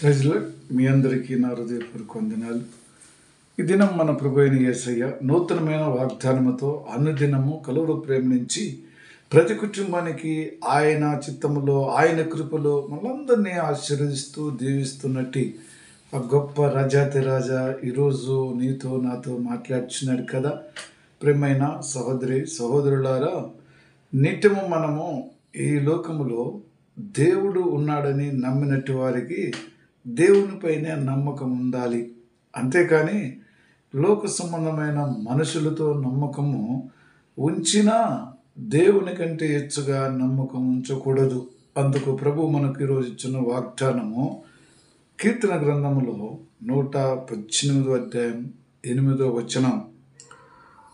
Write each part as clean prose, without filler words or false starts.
ప్రజలు మీ అందరికీ నా హృదయపూర్వక వందనాలు. ఈ దినం మన ప్రభు అయిన యేసయ్య నూతనమైన వాగ్దానముతో అనుదినము కలువరు ప్రేమ నుంచి ప్రతి కుటుంబానికి ఆయన చిత్తములో ఆయన కృపలో మనందరినీ ఆశీర్వదిస్తూ దీవిస్తున్నట్టు ఆ గొప్ప రాజాతి రాజా ఈరోజు నీతో నాతో మాట్లాడుచున్నాడు కదా. ప్రేమైన సహోదరి సహోదరులారా, నిత్యము మనము ఈ లోకములో దేవుడు ఉన్నాడని నమ్మినట్టు వారికి దేవునిపైనే నమ్మకం ఉండాలి. అంతేకాని లోక సంబంధమైన మనుషులతో నమ్మకము ఉంచినా దేవుని కంటే హెచ్చుగా నమ్మకం ఉంచకూడదు. అందుకు ప్రభు మనకు ఈరోజు ఇచ్చిన వాగ్దానము కీర్తన గ్రంథములో 118వ అధ్యాయం 8వ వచనం.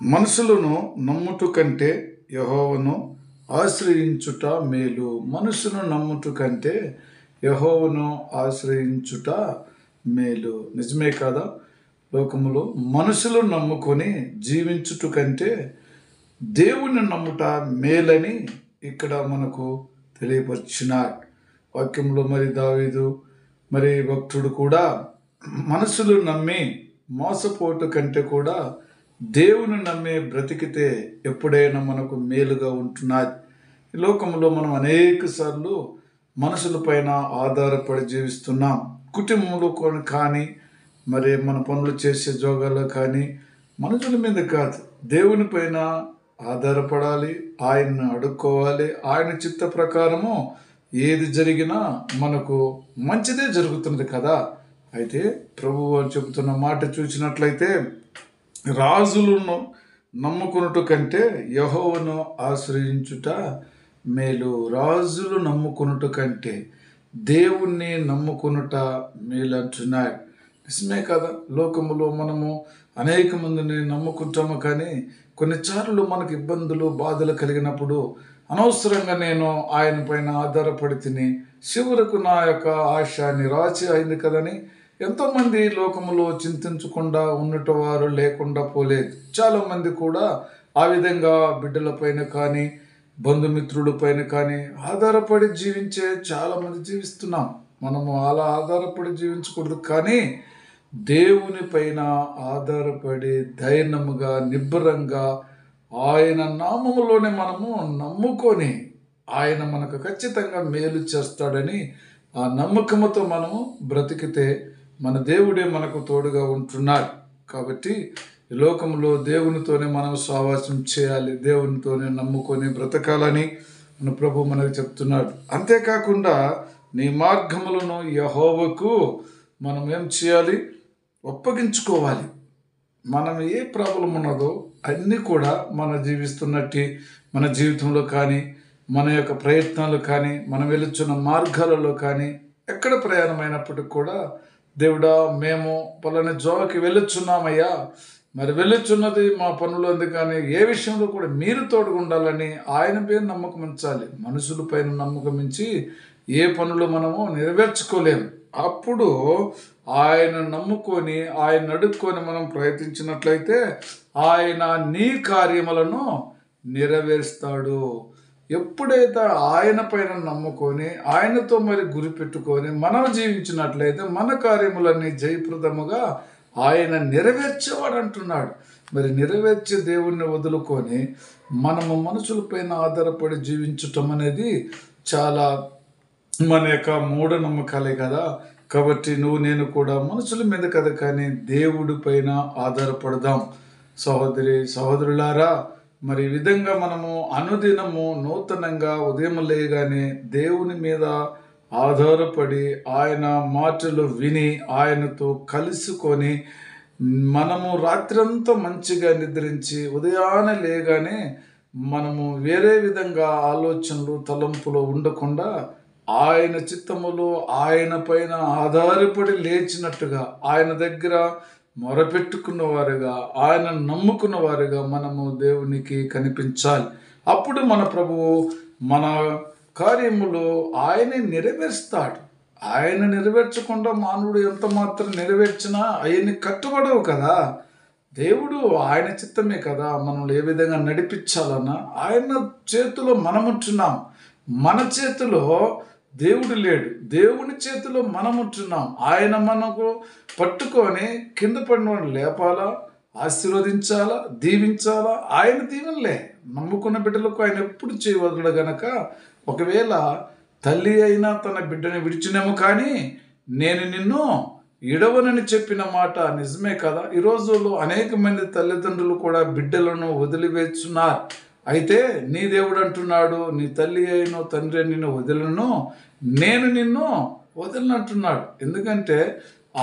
మనుషులను నమ్ముట కంటే యెహోవాను ఆశ్రయించుట మేలు. మనుషులను నమ్ముట కంటే యెహోవాను ఆశ్రయించుట మేలు. నిజమే కాదా? లోకములో మనుషులు నమ్ముకొని జీవించుట కంటే దేవుని నమ్ముట మేలని ఇక్కడ మనకు తెలియపరిచినారు వాక్యంలో. మరి దావీదు మరి భక్తుడు కూడా మనుషులు నమ్మి మోసపోటు కంటే కూడా దేవుని నమ్మి బ్రతికితే ఎప్పుడైనా మనకు మేలుగా ఉంటున్నది. ఈ లోకంలో మనం అనేక సార్లు మనుషుల పైన ఆధారపడి జీవిస్తున్నాం. కుటుంబంలో కానీ మరి మన పనులు చేసే జోగాల్లో కానీ మనుషుల మీద కాదు, దేవుని పైన ఆధారపడాలి, ఆయన్ని అడుక్కోవాలి. ఆయన చిత్త ప్రకారము ఏది జరిగినా మనకు మంచిదే జరుగుతుంది కదా. అయితే ప్రభువు చెబుతున్న మాట చూసినట్లయితే, రాజులను నమ్ముకున్నట్టు కంటే యెహోవాను ఆశ్రయించుట మేలు. రాజులు నమ్ముకున్నట్టు కంటే దేవుణ్ణి నమ్ముకునుట మేలు అంటున్నాడు. నిజమే కదా? లోకములో మనము అనేక మందిని నమ్ముకుంటాము, కానీ కొన్నిసార్లు మనకు ఇబ్బందులు బాధలు కలిగినప్పుడు అనవసరంగా నేను ఆయన పైన ఆధారపడి తిని చివరకు నా యొక్క ఆశ నిరాశ అయింది కదని ఎంతోమంది లోకములో చింతించకుండా ఉన్నట వారు లేకుండా పోలేదు. చాలామంది కూడా ఆ విధంగా బిడ్డలపైన కానీ బంధుమిత్రులపైన కానీ ఆధారపడి జీవించే చాలామంది జీవిస్తున్నాం. మనము అలా ఆధారపడి జీవించకూడదు, కానీ దేవుని పైన ఆధారపడి ధైర్యముగా నిబ్బరంగా ఆయన నామములోనే మనము నమ్ముకొని ఆయన మనకు ఖచ్చితంగా మేలు చేస్తాడని ఆ నమ్మకముతో మనము బ్రతికితే మన దేవుడే మనకు తోడుగా ఉంటున్నాడు. కాబట్టి ఈ లోకంలో దేవునితోనే మనం సహవాసం చేయాలి, దేవునితోనే నమ్ముకొని బ్రతకాలని మన ప్రభు మనకు చెప్తున్నాడు. అంతేకాకుండా నీ మార్గములను యెహోవాకు మనం ఏం చేయాలి? ఒప్పగించుకోవాలి. మనం ఏ ప్రాబ్లం ఉన్నదో అన్నీ కూడా మన జీవిస్తున్నట్టు మన జీవితంలో కానీ మన యొక్క ప్రయత్నాలు కానీ మనం వెళుచున్న మార్గాలలో కానీ ఎక్కడ ప్రయాణమైనప్పటికి కూడా దేవుడా, మేము పలానా జోకి వెళ్ళుచున్నామయ్యా, మరి వెళ్ళుచున్నది మా పనులు ఉంది, కానీ ఏ విషయంలో కూడా మీరు తోడుగా ఉండాలని ఆయన పేరు నమ్మకం ఉంచాలి. మనుషుల పైన నమ్మకం ఉంచి ఏ పనులు మనము నెరవేర్చుకోలేము. అప్పుడు ఆయన నమ్ముకొని ఆయన అడుక్కొని మనం ప్రయత్నించినట్లయితే ఆయన నీ కార్యములను నెరవేరుస్తాడు. ఎప్పుడైతే ఆయన పైన నమ్ముకొని ఆయనతో మరి గురి పెట్టుకొని మనం జీవించినట్లయితే మన కార్యములన్నీ జయప్రదముగా ఆయన నెరవేర్చేవాడు అంటున్నాడు. మరి నెరవేర్చే దేవుణ్ణి వదులుకొని మనము మనుషులపైన ఆధారపడి జీవించటం అనేది చాలా మన యొక్క మూఢనమ్మకాలే కదా. కాబట్టి నువ్వు నేను కూడా మనుషుల మీద కదా కానీ దేవుడి పైన ఆధారపడదాం. సహోదరి సహోదరులారా, మరి ఈ విధంగా మనము అనుదినము నూతనంగా ఉదయం లేగానే దేవుని మీద ఆధారపడి ఆయన మాటలు విని ఆయనతో కలుసుకొని మనము రాత్రంతా మంచిగా నిద్రించి ఉదయాన్నే లేగానే మనము వేరే విధంగా ఆలోచనలు తలంపులు ఉండకుండా ఆయన చిత్తములో ఆయన పైన ఆధారపడి లేచినట్టుగా ఆయన దగ్గర మొరపెట్టుకున్న వారుగా ఆయన నమ్ముకున్న వారుగా మనము దేవునికి కనిపించాలి. అప్పుడు మన ప్రభువు మన కార్యములో ఆయనే నెరవేరుస్తాడు. ఆయన నెరవేర్చకుండా మానవుడు ఎంత మాత్రం నెరవేర్చినా అవన్నీ కట్టుబడవు కదా. దేవుడు ఆయన చిత్తమే కదా మనల్ని ఏ విధంగా నడిపించాలన్నా ఆయన చేతిలో మనముంటున్నాం. మన చేతిలో దేవుడు లేడు. దేవుని చేతిలో మనం ఉంటున్నాం. ఆయన మనకు పట్టుకొని కింద పడిన లేపాలా, ఆశీర్వదించాలా, దీవించాలా. ఆయన దీవెనలే నమ్ముకున్న బిడ్డలకు ఆయన ఎప్పుడు చేయవదలడు గనక, ఒకవేళ తల్లి అయినా తన బిడ్డని విడిచినేమో కానీ నేను నిన్ను ఇడవనని చెప్పిన మాట నిజమే కదా. ఈ రోజుల్లో అనేక మంది తల్లిదండ్రులు కూడా బిడ్డలను వదిలివేస్తున్నారు. అయితే నీ దేవుడు అంటున్నాడు, నీ తల్లి అయిన తండ్రి నిన్ను వదలను, నేను నిన్ను వదలనంటున్నాడు. ఎందుకంటే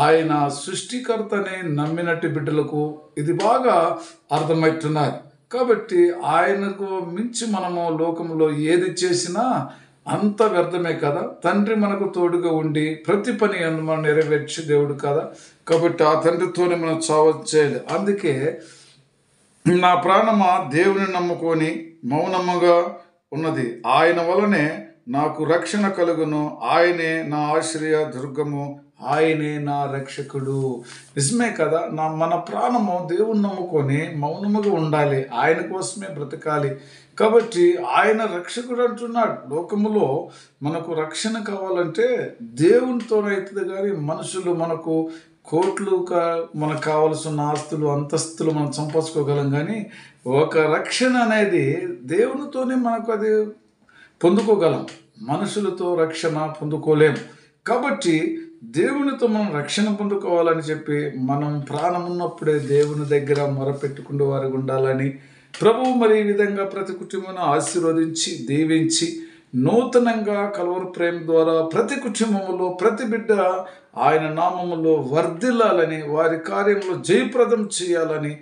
ఆయన సృష్టికర్తని నమ్మినట్టు బిడ్డలకు ఇది బాగా అర్థమవుతున్నది. కాబట్టి ఆయనకు మించి మనము లోకంలో ఏది చేసినా అంత వ్యర్థమే కదా. తండ్రి మనకు తోడుగా ఉండి ప్రతి పని మనం నెరవేర్చే దేవుడు కదా. కాబట్టి ఆ తండ్రితోనే మనం చావచ్చేయాలి. అందుకే నా ప్రాణమా దేవుని నమ్ముకొని మౌనముగా ఉన్నది, ఆయన వలనే నాకు రక్షణ కలుగును, ఆయనే నా ఆశ్రయ దుర్గము, ఆయనే నా రక్షకుడు. నిజమే కదా. మన ప్రాణము దేవుని నమ్ముకొని మౌనముగా ఉండాలి, ఆయన కోసమే బ్రతకాలి. కాబట్టి ఆయన రక్షకుడు అంటున్నాడు. లోకములో మనకు రక్షణ కావాలంటే దేవునితోనైతుంది కానీ మనుషులు మనకు కోట్లు మనకు కావలసిన ఆస్తులు అంతస్తులు మనం సంపాదించుకోగలం, కానీ ఒక రక్షణ అనేది దేవునితోనే మనకు అది పొందుకోగలం. మనుషులతో రక్షణ పొందుకోలేము. కాబట్టి దేవునితో మనం రక్షణ పొందుకోవాలని చెప్పి మనం ప్రాణం ఉన్నప్పుడే దేవుని దగ్గర మొరపెట్టుకునే వారికి ఉండాలని ప్రభువు మరి ఈ విధంగా ప్రతి కుటుంబాన్ని ఆశీర్వదించి దీవించి నూతనంగా కల్వరి ప్రేమ ద్వారా ప్రతి కుటుంబంలో ప్రతి బిడ్డ ఆయన నామములో వర్ధిల్లాలని, వారి కార్యంలో జయప్రదం చేయాలని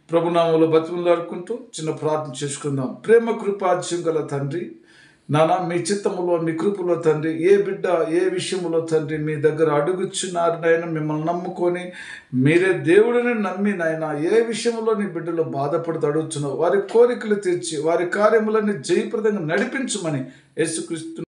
ప్రభునామంలో బతిమలాడుకుంటూ చిన్న ప్రార్థన చేసుకుందాం. ప్రేమ కృపాజ్యం గల తండ్రి, నానా మీ చిత్తములో మీ కృపలో తండ్రి, ఏ బిడ్డ ఏ విషయంలో తండ్రి మీ దగ్గర అడుగుచున్నారు నాయన, మిమ్మల్ని నమ్ముకొని మీరే దేవుడిని నమ్మి నాయన ఏ విషయంలో నీ బిడ్డలు బాధపడుతూ అడుగుతున్నావు వారి కోరికలు తీర్చి వారి కార్యములని జయప్రదంగా నడిపించమని యేసుక్రీస్తు